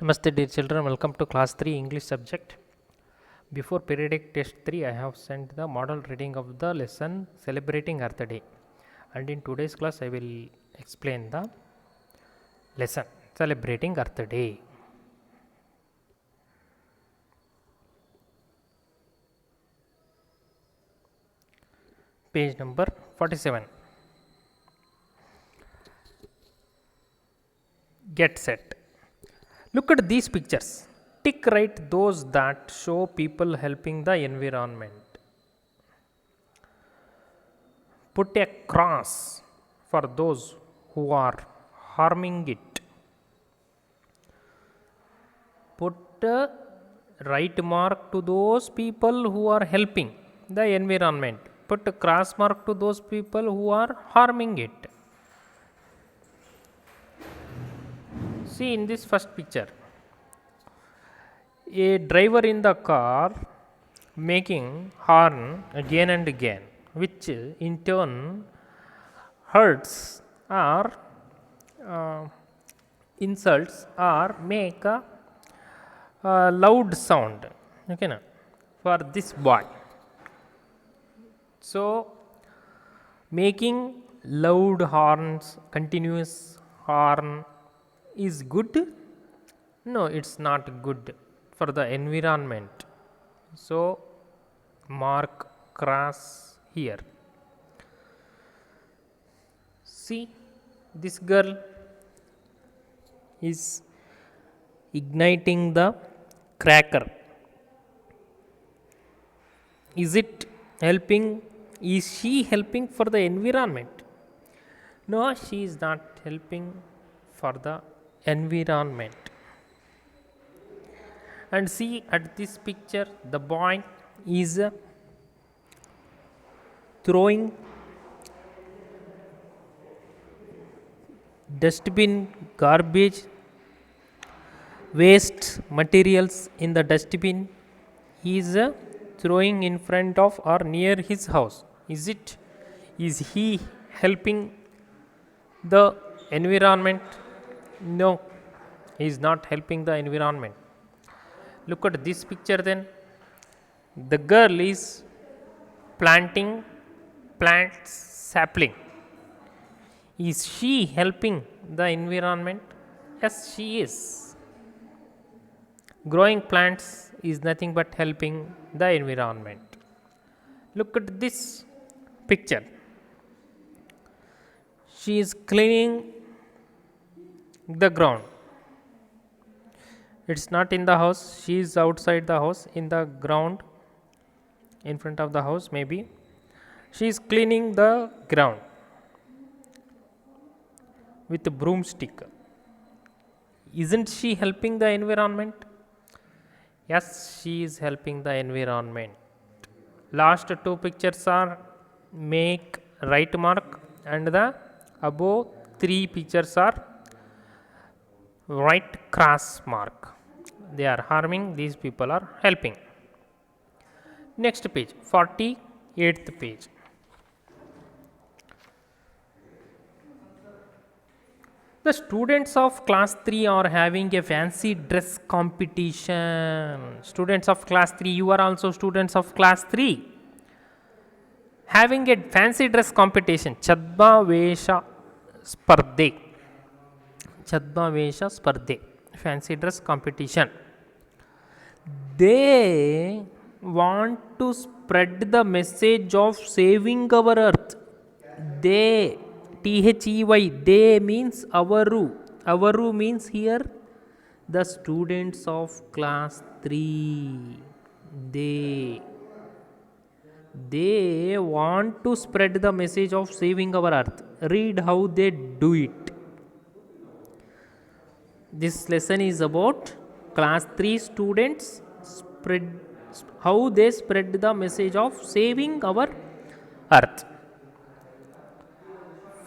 Namaste dear children, welcome to class 3 English subject. Before periodic test 3, I have sent the model reading of the lesson celebrating Earth Day, and in today's class I will explain the lesson celebrating Earth Day. Page number 47. Get set. Look at these pictures. Tick right those that show people helping the environment. Put a cross for those who are harming it. Put a right mark to those people who are helping the environment. Put a cross mark to those people who are harming it. See in this first picture, a driver in the car making horn again and again, which in turn hurts or insults or make a loud sound, okay na, for this boy. So making loud horns, continuous horn is good? No, it's not good for the environment. So mark cross here. See, this girl is igniting the cracker. Is it helping? Is she helping for the environment? No, she is not helping for the environment. And see at this picture, the boy is throwing dustbin garbage, waste materials in the dustbin. He is throwing in front of or near his house. Is he helping the environment? No, he is not helping the environment. Look at this picture then. The girl is planting plant sapling. Is she helping the environment? Yes, she is. Growing plants is nothing but helping the environment. Look at this picture. She is cleaning the ground. It's not in the house, she is outside the house, in the ground, in front of the house maybe. She is cleaning the ground with a broomstick. Isn't she helping the environment? Yes, she is helping the environment. Last two pictures are make right mark, and the above three pictures are right cross mark. They are harming, these people are helping. Next page, 48th page. The students of class 3 are having a fancy dress competition. Students of class 3, you are also students of class 3. Having a fancy dress competition. Chadma Vesha Spardhe. Chadma Vesha Spardhe. Fancy dress competition. They want to spread the message of saving our earth. They, THEY, they means avaru. Avaru means here the students of class 3. They want to spread the message of saving our earth. Read how they do it. This lesson is about class 3 students how they spread the message of saving our earth.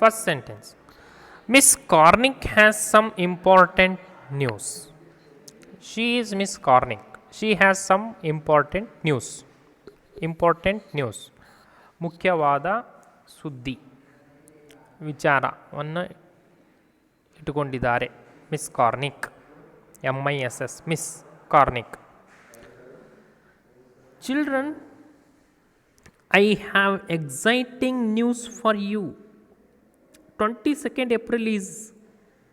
First sentence. Miss Cornick has some important news. She is Miss Cornick. She has some important news. Important news. ಮುಖ್ಯವಾದ ಸುದ್ದಿ ವಿಚಾರವನ್ನು ಇಟ್ಟುಕೊಂಡಿದ್ದಾರೆ miss Karnik. MISS, Miss Cornick. Children, I have exciting news for you. 22nd April is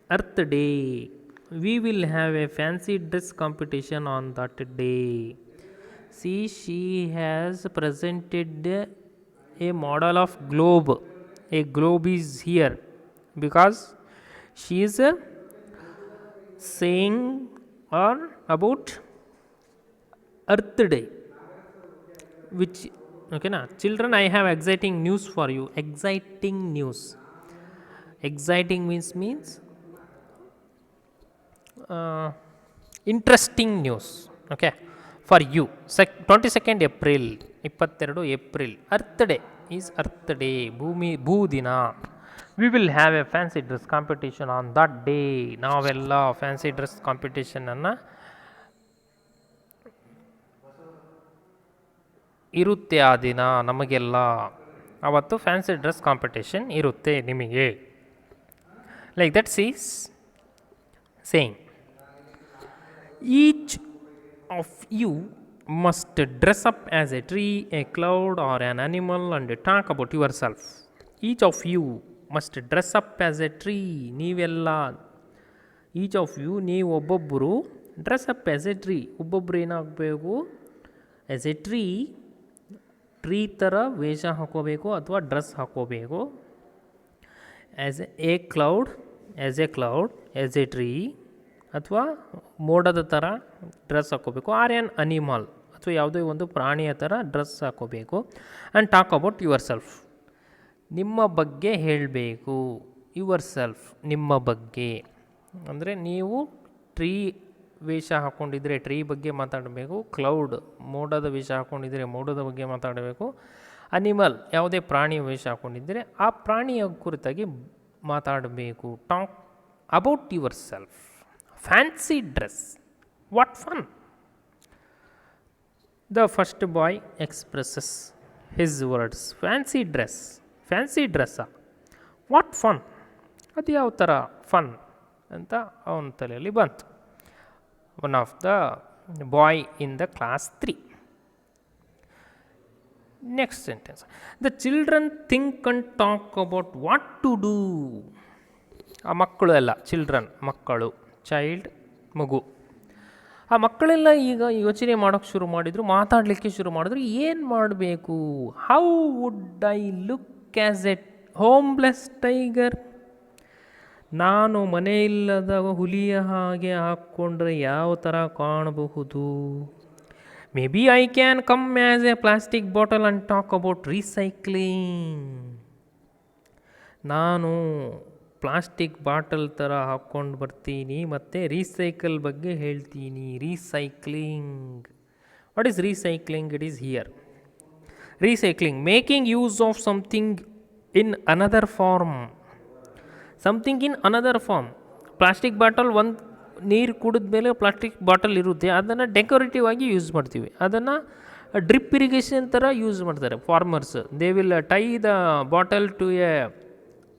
Earth Day. We will have a fancy dress competition on that day. See, she has presented a model of globe. A globe is here because she is saying or about Earth Day. Which, okay na? Children, I have exciting news for you. Exciting news. Exciting means interesting news. Okay, for you. 22nd April, 22 April, Earth Day is Earth Day. ಭೂ ದಿನ. We will have a fancy dress competition on that day. ನಾವೆಲ್ಲ fancy dress ಕಾಂಪಿಟೇಷನನ್ನು ಇರುತ್ತೆ ಆ ದಿನ ನಮಗೆಲ್ಲ. ಅವತ್ತು fancy dress competition ಇರುತ್ತೆ ನಿಮಗೆ. Like that is saying each of you must dress up as a tree, a cloud or an animal and talk about yourself. Each of you must dress up as a tree. ನೀವೆಲ್ಲ each of you, ನೀವು ಒಬ್ಬೊಬ್ಬರು dress up as a tree, ಒಬ್ಬೊಬ್ಬರು ಏನಾಗಬೇಕು, as a tree ಥರ ವೇಷ ಹಾಕೋಬೇಕು ಅಥವಾ dress ಹಾಕೋಬೇಕು. As A cloud, as a tree ಅಥವಾ ಮೋಡದ ಥರ ಡ್ರೆಸ್ ಹಾಕೋಬೇಕು. ಆರ್ ಆ್ಯನ್ ಅನಿಮಲ್ ಅಥವಾ ಯಾವುದೇ ಒಂದು ಪ್ರಾಣಿಯ ಥರ ಡ್ರೆಸ್ ಹಾಕೋಬೇಕು. And talk about your self, ನಿಮ್ಮ ಬಗ್ಗೆ ಹೇಳಬೇಕು. ಯುವರ್ ಸೆಲ್ಫ್, ನಿಮ್ಮ ಬಗ್ಗೆ ಅಂದರೆ ನೀವು ಟ್ರೀ ವೇಷ ಹಾಕ್ಕೊಂಡಿದ್ರೆ ಟ್ರೀ ಬಗ್ಗೆ ಮಾತಾಡಬೇಕು. ಕ್ಲೌಡ್, ಮೋಡದ ವೇಷ ಹಾಕ್ಕೊಂಡಿದ್ರೆ ಮೋಡದ ಬಗ್ಗೆ ಮಾತಾಡಬೇಕು. ಅನಿಮಲ್, ಯಾವುದೇ ಪ್ರಾಣಿ ವೇಷ ಹಾಕ್ಕೊಂಡಿದ್ದರೆ ಆ ಪ್ರಾಣಿಯ ಕುರಿತಾಗಿ ಮಾತಾಡಬೇಕು. Talk about yourself. Fancy dress, what fun. The first boy expresses his words. Fancy ಡ್ರೆಸ್ಸಾ, ವಾಟ್ ಫನ್, ಅದು ಯಾವ ಥರ ಫನ್ ಅಂತ ಅವನ ತಲೆಯಲ್ಲಿ ಬಂತು. One of the boy in the class 3. Next sentence. The children think and talk about what to do. ಆ ಮಕ್ಕಳು ಎಲ್ಲ, ಚಿಲ್ಡ್ರನ್ ಮಕ್ಕಳು, ಚೈಲ್ಡ್ ಮಗು. ಆ ಮಕ್ಕಳೆಲ್ಲ ಈಗ ಯೋಚನೆ ಮಾಡೋಕ್ಕೆ ಶುರು ಮಾಡಿದರು, ಮಾತಾಡಲಿಕ್ಕೆ ಶುರು ಮಾಡಿದ್ರು. ಏನು ಮಾಡಬೇಕು? How would I look as a homeless tiger. ನಾನು ಮನೆಯಿಲ್ಲದ ಹುಲಿಯ ಹಾಗೆ ಹಾಕ್ಕೊಂಡ್ರೆ ಯಾವ ಥರ ಕಾಣಬಹುದು? Maybe I can come as a plastic bottle and talk about recycling. ನಾನು ಪ್ಲಾಸ್ಟಿಕ್ ಬಾಟಲ್ ಥರ ಹಾಕ್ಕೊಂಡು ಬರ್ತೀನಿ ಮತ್ತು ರೀಸೈಕಲ್ ಬಗ್ಗೆ ಹೇಳ್ತೀನಿ. Recycling, what is recycling? It is here. Recycling, making use of something in another form. Something in another form. Plastic bottle, ಒಂದು ನೀರು ಕುಡಿದ ಮೇಲೆ ಪ್ಲಾಸ್ಟಿಕ್ ಬಾಟಲ್ ಇರುತ್ತೆ, ಅದನ್ನು ಡೆಕೋರೇಟಿವ್ ಆಗಿ ಯೂಸ್ ಮಾಡ್ತೀವಿ. ಅದನ್ನು ಡ್ರಿಪ್ ಇರಿಗೇಷನ್ ಥರ ಯೂಸ್ ಮಾಡ್ತಾರೆ farmers. They will tie the bottle to a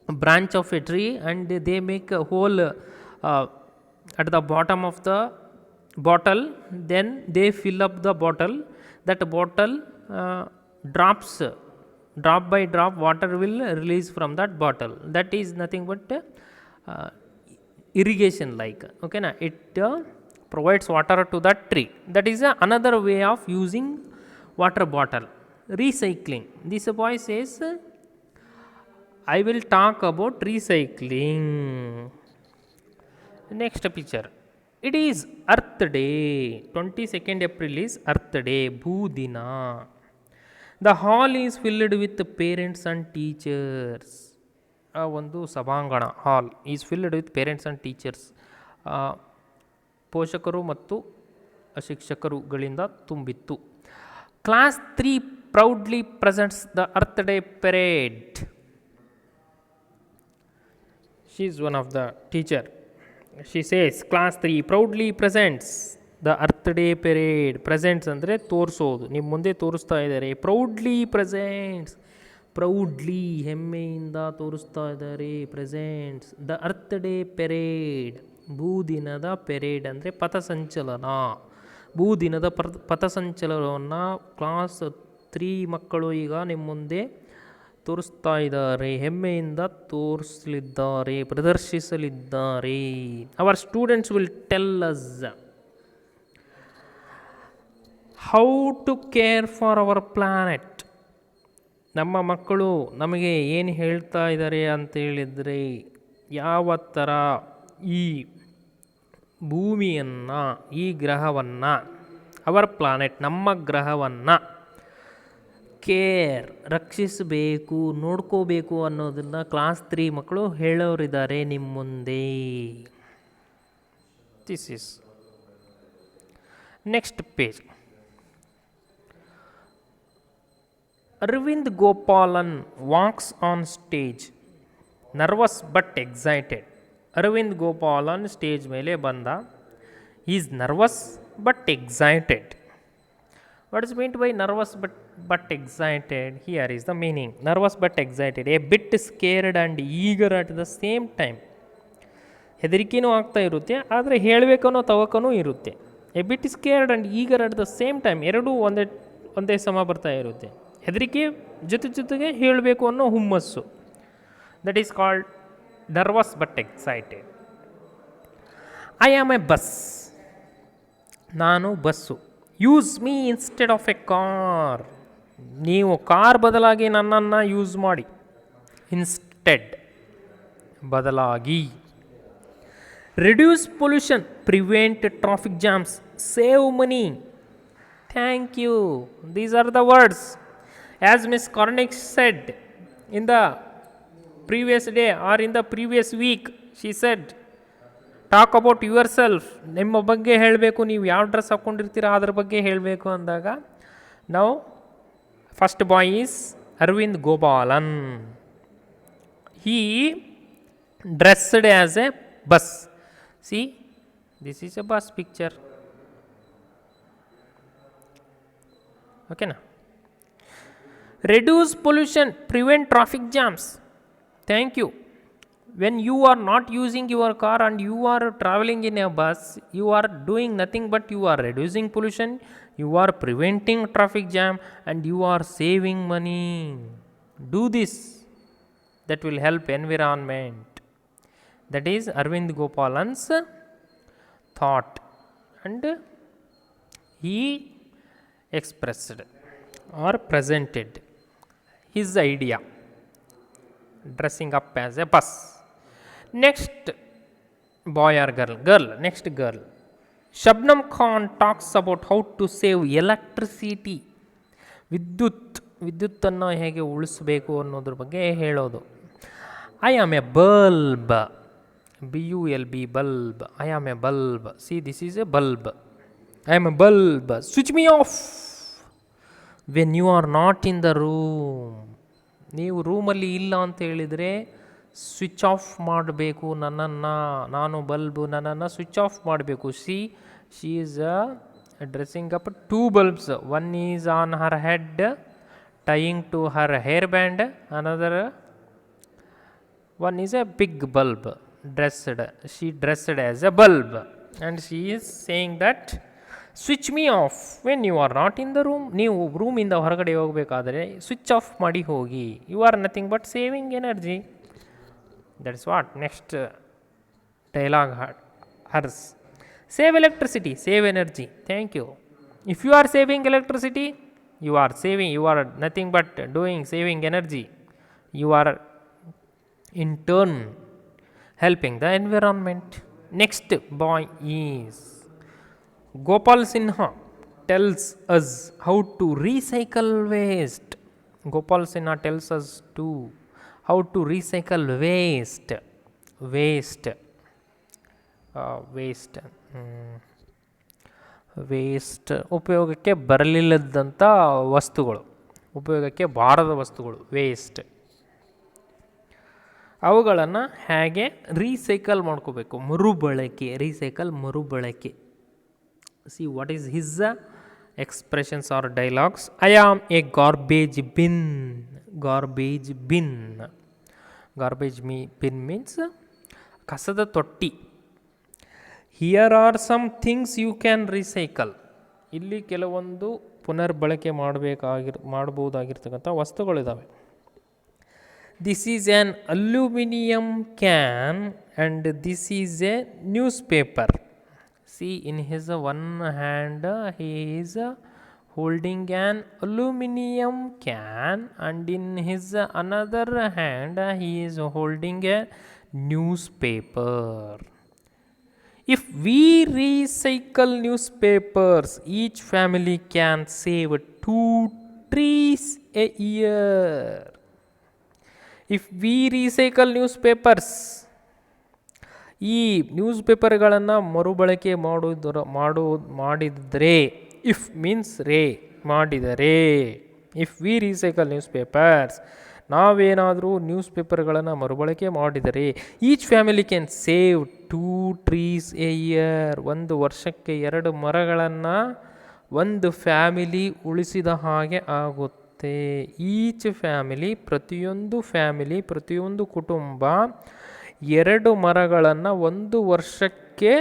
branch of a tree and they make a hole at the bottom of the bottle. Then they fill up the bottle. That bottle drops, drop by drop water will release from that bottle. That is nothing but irrigation like. Okay na, it provides water to that tree. That is another way of using water bottle. Recycling. This boy says, I will talk about recycling. Next picture. It is Earth Day. 22nd April is Earth Day. Bhoodina. The hall is filled with parents and teachers. ಒಂದು ಸಭಾಂಗಣ, hall is filled with parents and teachers. ಪೋಷಕರು ಮತ್ತು ಶಿಕ್ಷಕರುಗಳಿಂದ ತುಂಬಿತ್ತು. Class 3 proudly presents the earth day parade. She is one of the teacher. She says, class 3 proudly presents the Earth Day parade. Presents ಅಂದರೆ ತೋರಿಸೋದು, ನಿಮ್ಮ ಮುಂದೆ ತೋರಿಸ್ತಾ ಇದ್ದಾರೆ. ಪ್ರೌಡ್ಲಿ ಪ್ರೆಸೆಂಟ್ಸ್, ಪ್ರೌಡ್ಲಿ ಹೆಮ್ಮೆಯಿಂದ ತೋರಿಸ್ತಾ ಇದ್ದಾರೆ. Presents the earth day parade. ಭೂದಿನದ ಪೆರೇಡ್ ಅಂದರೆ ಪಥಸಂಚಲನ. ಭೂದಿನದ ಪಥಸಂಚಲನವನ್ನು ಕ್ಲಾಸ್ 3 ಮಕ್ಕಳು ಈಗ ನಿಮ್ಮ ಮುಂದೆ ತೋರಿಸ್ತಾ ಇದ್ದಾರೆ, ಹೆಮ್ಮೆಯಿಂದ ತೋರಿಸಲಿದ್ದಾರೆ, ಪ್ರದರ್ಶಿಸಲಿದ್ದಾರೆ. Our students will tell us how to care for our planet. ನಮ್ಮ ಮಕ್ಕಳು ನಮಗೆ ಏನು ಹೇಳ್ತಾ ಇದ್ದಾರೆ ಅಂತೇಳಿದರೆ, ಯಾವ ಥರ ಈ ಭೂಮಿಯನ್ನು, ಈ ಗ್ರಹವನ್ನು, ಅವರ್ ಪ್ಲಾನೆಟ್ ನಮ್ಮ ಗ್ರಹವನ್ನು ಕೇರ್ ರಕ್ಷಿಸಬೇಕು, ನೋಡ್ಕೋಬೇಕು ಅನ್ನೋದನ್ನು ಕ್ಲಾಸ್ 3 ಮಕ್ಕಳು ಹೇಳೋರಿದ್ದಾರೆ ನಿಮ್ಮ ಮುಂದೆ. This is next page. Aravind Gopalan walks on stage nervous but excited. Aravind Gopalan stage ಮೇಲೆ ಬಂದ. Is nervous but excited. What is meant by nervous but excited? Here is the meaning. Nervous but excited, a bit scared and eager at the same time. ಹೆದರಿಕೆನೂ ಆಗ್ತಾ ಇರುತ್ತೆ, ಆದರೆ ಹೇಳಬೇಕನ್ನೋ ತವಕನೂ ಇರುತ್ತೆ. A bit scared and eager at the same time, ಎರಡೂ ಒಂದೇ ಸಮ ಬರ್ತಾ ಇರುತ್ತೆ. ಹೆದರಿಕೆ ಜೊತೆಗೆ ಹೇಳಬೇಕು ಅನ್ನೋ ಹುಮ್ಮಸ್ಸು. That is called nervous but excited. I am a bus. ನಾನು bus. Use me instead of a car. ನೀವು ಕಾರ್ ಬದಲಾಗಿ ನನ್ನನ್ನು ಯೂಸ್ ಮಾಡಿ. ಇನ್ಸ್ಟೆಡ್, ಬದಲಾಗಿ. Reduce pollution, prevent traffic jams, save money. Thank you. These are the words. As Miss Cornick said in the previous day or in the previous week, she said, talk about yourself. ನಿಮ್ಮ ಬಗ್ಗೆ ಹೇಳಬೇಕು, ನೀವು ಯಾವ dress ಹಾಕ್ಕೊಂಡಿರ್ತೀರ ಅದ್ರ ಬಗ್ಗೆ ಹೇಳಬೇಕು ಅಂದಾಗ, ನಾವು first boy is Arvind Gopalan. He dressed as a bus. See, this is a bus picture. Okay na? Reduce pollution, prevent traffic jams. Thank you. When you are not using your car and you are traveling in a bus, you are doing nothing but you are reducing pollution, you are preventing traffic jam, and you are saving money. Do this. That will help environment. That is Arvind Gopalan's thought, and he expressed or presented his idea, dressing up as a bus. Next boy or girl, next girl. Shabnam Khan talks about how to save electricity. ವಿದ್ಯುತ್ತನ್ನು ಹೇಗೆ ಉಳಿಸಬೇಕು ಅನ್ನೋದ್ರ ಬಗ್ಗೆ ಹೇಳೋದು. I am A bulb. BULB, bulb. I am a bulb. See, this is a bulb. I am a bulb. Switch me off when you are not in the room. ನೀವು ರೂಮಲ್ಲಿ ಇಲ್ಲ ಅಂತ ಹೇಳಿದರೆ ಸ್ವಿಚ್ ಆಫ್ ಮಾಡಬೇಕು ನನ್ನನ್ನು. ನಾನು bulb, ನನ್ನನ್ನು switch off ಮಾಡಬೇಕು. She is dressing up 2 bulbs. One is on her head, tying to her hairband. Another one is a big bulb. She dressed as a bulb, and she is saying that switch me off when you are not in the room. ನೀವು ರೂಮಿಂದ ಹೊರಗಡೆ ಹೋಗಬೇಕಾದರೆ switch off ಮಾಡಿ ಹೋಗಿ. You are nothing but saving energy. That's what next dialogue hers. Save electricity, save energy. Thank you. If you are saving electricity, you are nothing but doing saving energy. You are in turn helping the environment. Next boy is Gopal Sinha tells us how to recycle waste. Gopal Sinha tells us how to recycle waste. ಉಪಯೋಗಕ್ಕೆ ಬರಲಿಲ್ಲದಂಥ ವಸ್ತುಗಳು, ಉಪಯೋಗಕ್ಕೆ ಬಾರದ ವಸ್ತುಗಳು, waste. ಅವುಗಳನ್ನು ಹೇಗೆ recycle ಮಾಡ್ಕೋಬೇಕು, ಮರುಬಳಕೆ. ಮರುಬಳಕೆ. See what is his expressions or dialogues. I am a garbage bin. Garbage bin means ಕಸದ ತೊಟ್ಟಿ. Here are some things you can recycle. ಇಲ್ಲಿ ಕೆಲವೊಂದು ಪುನರ್ಬಳಕೆ ಮಾಡಬಹುದಾಗಿರ್ತಕ್ಕಂಥ ವಸ್ತುಗಳಿದ್ದಾವೆ. This is an aluminium can and this is a newspaper. See, in his one hand he is holding an aluminum can and in his another hand he is holding a newspaper. If we recycle newspapers, each family can save 2 trees a year. If we recycle newspapers, ಈ news ಪೇಪರ್ಗಳನ್ನು ಮರುಬಳಕೆ ಮಾಡಿದರೆ, if means ಮಾಡಿದರೆ, if we recycle news papers, ನಾವೇನಾದರೂ news ಪೇಪರ್ಗಳನ್ನು ಮರುಬಳಕೆ ಮಾಡಿದರೆ, each family can save 2 trees A year. ಒಂದು ವರ್ಷಕ್ಕೆ 2 ಮರಗಳನ್ನು ಒಂದು ಫ್ಯಾಮಿಲಿ ಉಳಿಸಿದ ಹಾಗೆ ಆಗುತ್ತೆ. ಈಚ್ ಫ್ಯಾಮಿಲಿ, ಪ್ರತಿಯೊಂದು ಕುಟುಂಬ 2 ಮರಗಳನ್ನು ಒಂದು ವರ್ಷಕ್ಕೆ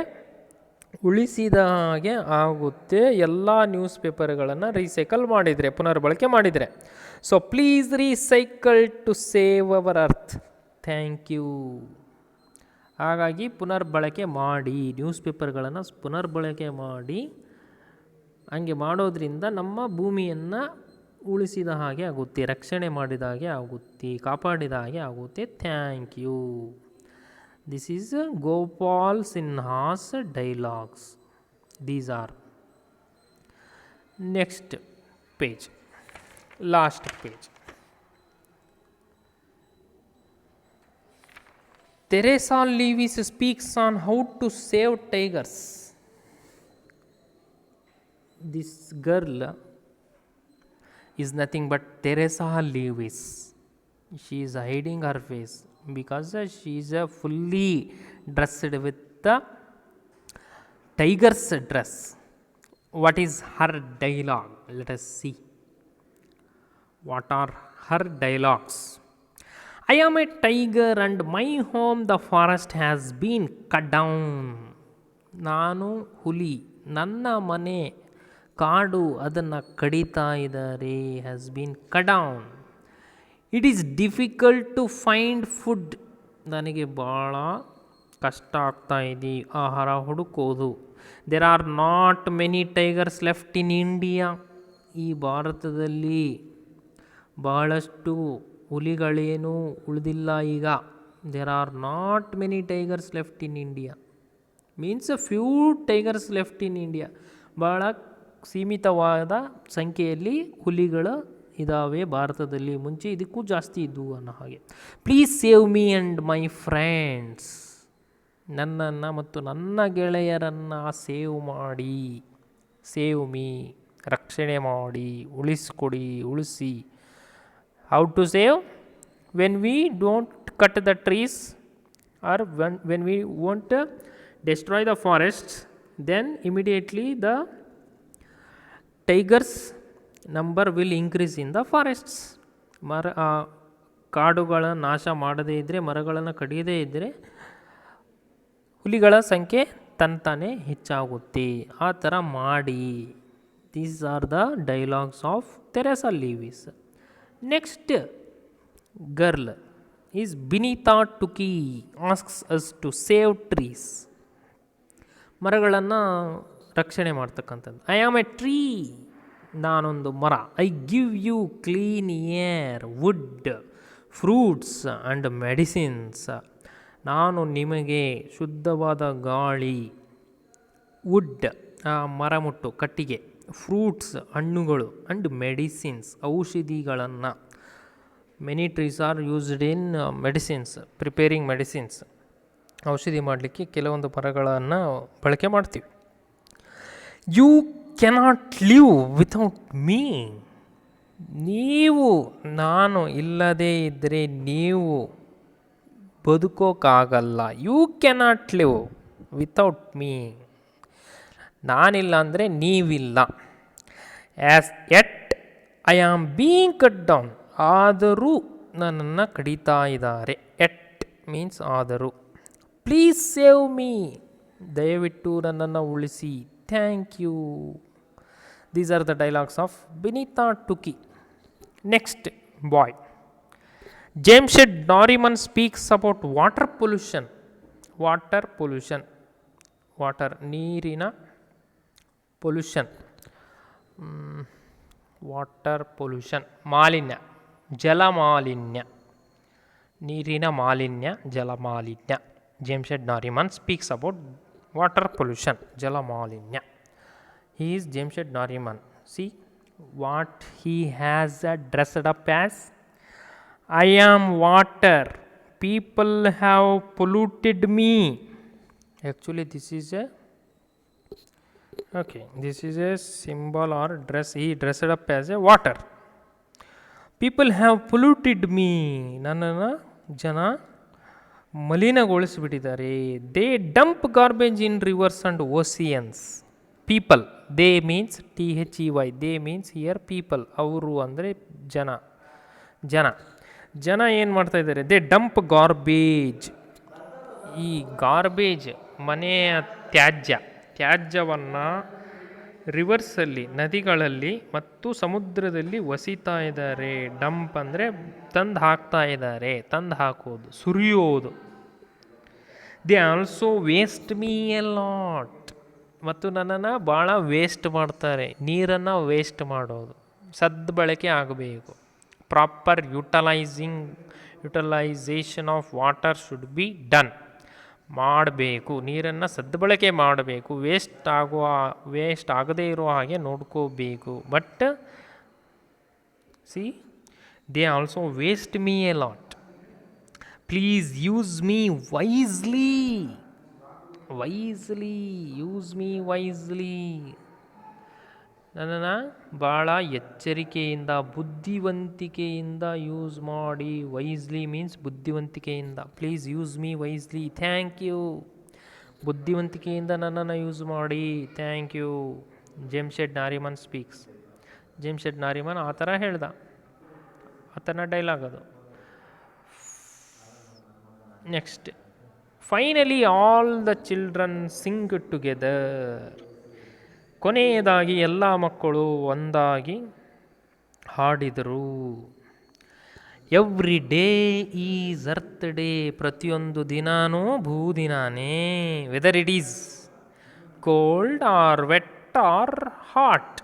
ಉಳಿಸಿದ ಹಾಗೆ ಆಗುತ್ತೆ, ಎಲ್ಲ ನ್ಯೂಸ್ ಪೇಪರ್ಗಳನ್ನು ರೀಸೈಕಲ್ ಮಾಡಿದರೆ, ಪುನರ್ಬಳಕೆ ಮಾಡಿದರೆ. So please recycle to save our earth. Thank you. ಹಾಗಾಗಿ ಪುನರ್ಬಳಕೆ ಮಾಡಿ, ನ್ಯೂಸ್ ಪೇಪರ್ಗಳನ್ನು ಪುನರ್ಬಳಕೆ ಮಾಡಿ, ಹಂಗೆ ಮಾಡೋದ್ರಿಂದ ನಮ್ಮ ಭೂಮಿಯನ್ನು ಉಳಿಸಿದ ಹಾಗೆ ಆಗುತ್ತೆ, ರಕ್ಷಣೆ ಮಾಡಿದ ಹಾಗೆ ಆಗುತ್ತೆ, ಕಾಪಾಡಿದ ಹಾಗೆ ಆಗುತ್ತೆ. Thank you. This is Gopal Sinha's dialogues. These are. Next page. Last page. Teresa Lewis speaks on how to save tigers. This girl is nothing but Teresa Lewis. She is hiding her face because she is fully dressed with the tiger's dress. What is her dialogue? Let us see. What are her dialogues? I am a tiger and my home the forest has been cut down. ನಾನು ಹುಲಿ, ನನ್ನ ಮನೆ ಕಾಡು, ಅದನ್ನು ಕಡಿತಾ ಇದ್ದಾರೆ. has been cut down. It is difficult to find food. ನನಗೆ ಭಾಳ ಕಷ್ಟ ಆಗ್ತಾ ಇದೆ ಆಹಾರ ಹುಡುಕೋದು. There are not many tigers left in India. ಈ ಭಾರತದಲ್ಲಿ ಬಹಳಷ್ಟು ಹುಲಿಗಳೇನೂ ಉಳಿದಿಲ್ಲ ಈಗ. There are not many tigers left in India. Means a few tigers left in India. ಭಾಳ ಸೀಮಿತವಾದ ಸಂಖ್ಯೆಯಲ್ಲಿ ಹುಲಿಗಳು ಇದ್ದಾವೆ ಭಾರತದಲ್ಲಿ. ಮುಂಚೆ ಇದಕ್ಕೂ ಜಾಸ್ತಿ ಇದ್ದವು ಅನ್ನೋ ಹಾಗೆ. Please save me and my friends. ನನ್ನನ್ನು ಮತ್ತು ನನ್ನ ಗೆಳೆಯರನ್ನು ಸೇವ್ ಮಾಡಿ. ಸೇವ್ ಮೀ, ರಕ್ಷಣೆ ಮಾಡಿ, ಉಳಿಸಿ. How to save? When we don't cut the trees or when we won't destroy the forests, then immediately the tigers number will increase in the forests. ಕಾಡುಗಳ ನಾಶ ಮಾಡದೇ ಇದ್ದರೆ, ಮರಗಳನ್ನು ಕಡಿಯದೇ ಇದ್ದರೆ ಹುಲಿಗಳ ಸಂಖ್ಯೆ ತಂತಾನೇ ಹೆಚ್ಚಾಗುತ್ತೆ. ಆ ಥರ ಮಾಡಿ. These are the dialogues of Teresa Leavis. Next girl is Binita Tuki asks us to save trees. ಮರಗಳನ್ನು ರಕ್ಷಣೆ ಮಾಡ್ತಕ್ಕಂಥದ್ದು. I am a tree. ನಾನೊಂದು ಮರ. I give you clean air, wood, fruits and medicines. ನಾನು ನಿಮಗೆ ಶುದ್ಧವಾದ ಗಾಳಿ, ವುಡ್ ಮರಮುಟ್ಟು ಕಟ್ಟಿಗೆ, ಫ್ರೂಟ್ಸ್ ಹಣ್ಣುಗಳು, ಆ್ಯಂಡ್ ಮೆಡಿಸಿನ್ಸ್ ಔಷಧಿಗಳನ್ನು. Many trees are used in medicines, preparing medicines. ಔಷಧಿ ಮಾಡಲಿಕ್ಕೆ ಕೆಲವೊಂದು ಮರಗಳನ್ನು ಬಳಕೆ ಮಾಡ್ತೀವಿ. You cannot live without me. ನೀವು, ನಾನು ಇಲ್ಲದೇ ಇದ್ದರೆ ನೀವು ಬದುಕೋಕ್ಕಾಗಲ್ಲ. You cannot live without me. ನಾನಿಲ್ಲ ಅಂದರೆ ನೀವಿಲ್ಲ. As yet I am being cut down. ಆದರೂ ನನ್ನನ್ನು ಕಡಿತಾ ಇದ್ದಾರೆ. ಎಟ್ ಮೀನ್ಸ್ ಆದರೂ. Please save me. ದಯವಿಟ್ಟು ನನ್ನನ್ನು ಉಳಿಸಿ. Thank you. These are the dialogues of Binita Tuki. Next boy. Jamshed Nariman speaks about water pollution. Water ನೀರಿನ ಪೊಲ್ಯೂಷನ್. ವಾಟರ್ ಪೊಲ್ಯೂಷನ್ ಮಾಲಿನ್ಯ, ಜಲಮಾಲಿನ್ಯ, ನೀರಿನ ಮಾಲಿನ್ಯ, ಜಲಮಾಲಿನ್ಯ. Jamshed Nariman speaks about water pollution, ಜಲಮಾಲಿನ್ಯ. He is Jamshed Nariman. See what he has dressed up as. I am water. People have polluted me. Actually, this is a symbol or dress. He dressed up as a water. People have polluted me. ನನ್ನನ್ನು ಜನ ಮಲಿನಗೊಳಿಸಿಬಿಟ್ಟಿದ್ದಾರೆ. They dump garbage in rivers and oceans. People, they means THEY, they means here people. ಅವರು ಅಂದರೆ ಜನ ಏನು ಮಾಡ್ತಾ ಇದ್ದಾರೆ? They dump garbage. ಈ garbage ಮನೆಯ ತ್ಯಾಜ್ಯವನ್ನು ರಿವರ್ಸಲ್ಲಿ, ನದಿಗಳಲ್ಲಿ ಮತ್ತು ಸಮುದ್ರದಲ್ಲಿ ಒಸಿತಾ ಇದ್ದಾರೆ. ಡಂಪ್ ಅಂದರೆ ತಂದು ಹಾಕ್ತಾ ಇದ್ದಾರೆ, ತಂದು ಹಾಕೋದು, ಸುರಿಯೋದು. They also waste me a lot. ಮತ್ತು ನನ್ನನ್ನು ಭಾಳ ವೇಸ್ಟ್ ಮಾಡ್ತಾರೆ. ನೀರನ್ನು ವೇಸ್ಟ್ ಮಾಡೋದು, ಸದ್ಬಳಕೆ ಆಗಬೇಕು. Proper utilization of water should be done. ಮಾಡಬೇಕು, ನೀರನ್ನು ಸದ್ಬಳಕೆ ಮಾಡಬೇಕು. ವೇಸ್ಟ್ ಆಗದೇ ಇರೋ ಹಾಗೆ ನೋಡ್ಕೋಬೇಕು. But see, they also waste me a lot. Please use me wisely. Use me wisely. ನನ್ನನ್ನು ಭಾಳ ಎಚ್ಚರಿಕೆಯಿಂದ, ಬುದ್ಧಿವಂತಿಕೆಯಿಂದ ಯೂಸ್ ಮಾಡಿ. ವೈಸ್ಲಿ ಮೀನ್ಸ್ ಬುದ್ಧಿವಂತಿಕೆಯಿಂದ. Please use me wisely. Thank you. ಬುದ್ಧಿವಂತಿಕೆಯಿಂದ ನನ್ನನ್ನು ಯೂಸ್ ಮಾಡಿ. Thank you. Jamshed Nariman speaks. Jamshed Nariman ಆ ಥರ ಹೇಳ್ದ. ಆತನ ಡೈಲಾಗ್ ಅದು. Next. Finally all the children sing together. ಕೊನೆಯದಾಗಿ ಎಲ್ಲ ಮಕ್ಕಳು ಒಂದಾಗಿ ಹಾಡಿದರು. Every day is earth day. ಪ್ರತಿಯೊಂದು ದಿನಾನೂ ಭೂದಿನಾನೇ. Whether it is cold or wet or hot.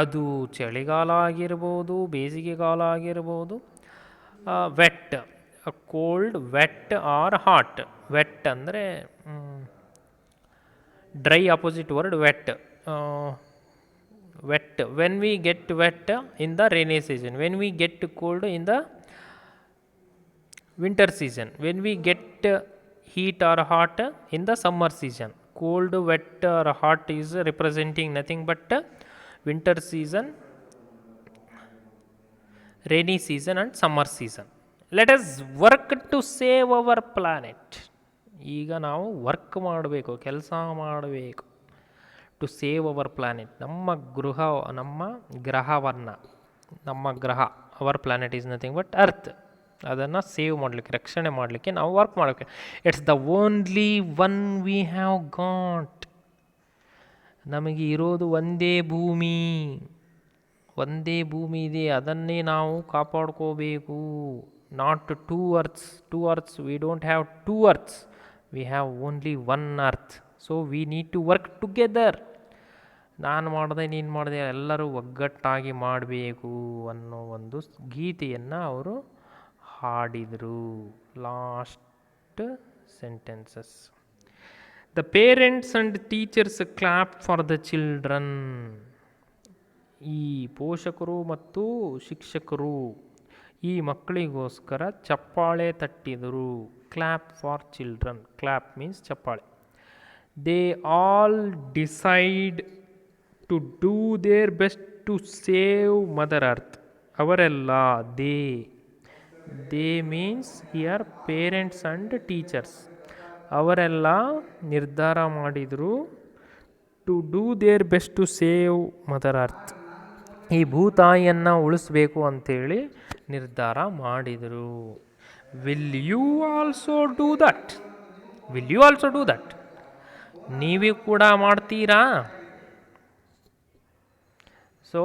ಅದು ಚಳಿಗಾಲ ಆಗಿರ್ಬೋದು, ಬೇಸಿಗೆಗಾಲ ಆಗಿರ್ಬೋದು. Wet, cold, wet or hot. Wet ಅಂದರೆ dry, opposite word wet. Wet, when we get wet in the rainy season, when we get cold in the winter season, when we get heat or hot in the summer season. Cold, wet or hot is representing nothing but winter season, rainy season and summer season. Let us work to save our planet. ಈಗ ನಾವು work ಮಾಡಬೇಕು, ಕೆಲಸ ಮಾಡಬೇಕು. To save hour planet, ನಮ್ಮ ಗ್ರಹವನ್ನು, ನಮ್ಮ ಗ್ರಹ, our planet is nothing but earth. ಅದನ್ನು ಸೇವ್ ಮಾಡಲಿಕ್ಕೆ, ರಕ್ಷಣೆ ಮಾಡಲಿಕ್ಕೆ ನಾವು ವರ್ಕ್ ಮಾಡಬೇಕು. It's the only one we have got. ನಮಗೆ ಇರೋದು ಒಂದೇ ಭೂಮಿ, ಒಂದೇ ಭೂಮಿ ಇದೆ, ಅದನ್ನೇ ನಾವು ಕಾಪಾಡ್ಕೋಬೇಕು. Not two earths. We don't have two earths, we have only one earth. So we need to work together. ನಾನು ಮಾಡಿದೆ, ನೀನು ಮಾಡಿದೆ, ಎಲ್ಲರೂ ಒಗ್ಗಟ್ಟಾಗಿ ಮಾಡಬೇಕು ಅನ್ನೋ ಒಂದು ಗೀತೆಯನ್ನು ಅವರು ಹಾಡಿದರು. Last sentences. The parents and teachers clap for the children. ಈ ಪೋಷಕರು ಮತ್ತು ಶಿಕ್ಷಕರು ಈ ಮಕ್ಕಳಿಗೋಸ್ಕರ ಚಪ್ಪಾಳೆ ತಟ್ಟಿದರು. Clap for children. Clap means ಚಪ್ಪಾಳೆ. They all decide to do their best to save mother earth. ಅವರೆಲ್ಲ, they means here parents and teachers, ಅವರೆಲ್ಲ ನಿರ್ಧಾರ ಮಾಡಿದರು to do their best to save mother earth. ಈ ಭೂತಾಯಿಯನ್ನು ಉಳಿಸ್ಬೇಕು ಅಂಥೇಳಿ ನಿರ್ಧಾರ ಮಾಡಿದರು. Will you also do that? ನೀವೇ ಕೂಡ ಮಾಡ್ತೀರಾ? So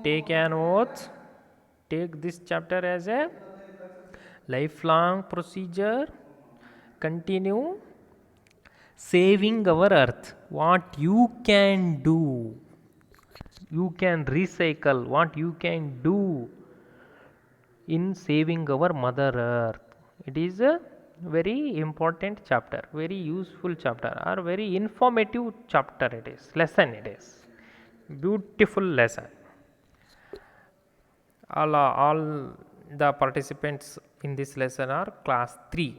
take an oath, take this chapter as a lifelong procedure, continue saving our earth. What you can do, you can recycle, what you can do in saving our mother earth. It is a very important chapter, very useful chapter, or very informative chapter. It is lesson, it is beautiful lesson. All the participants in this lesson are class 3,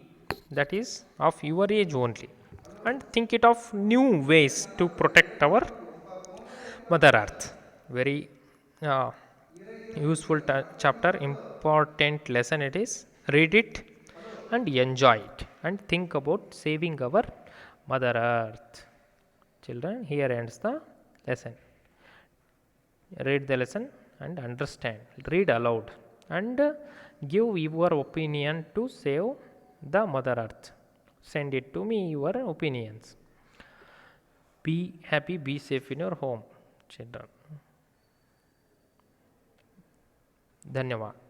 that is of your age only, and think it of new ways to protect our mother earth. Very uh, useful chapter, important lesson it is. Read it and enjoy it and think about saving our mother earth. Children, here ends the lesson. Read the lesson and understand, read aloud, and give your opinion to save the mother earth. Send it to me, your opinions. Be happy, be safe in your home, children. धन्यवाद.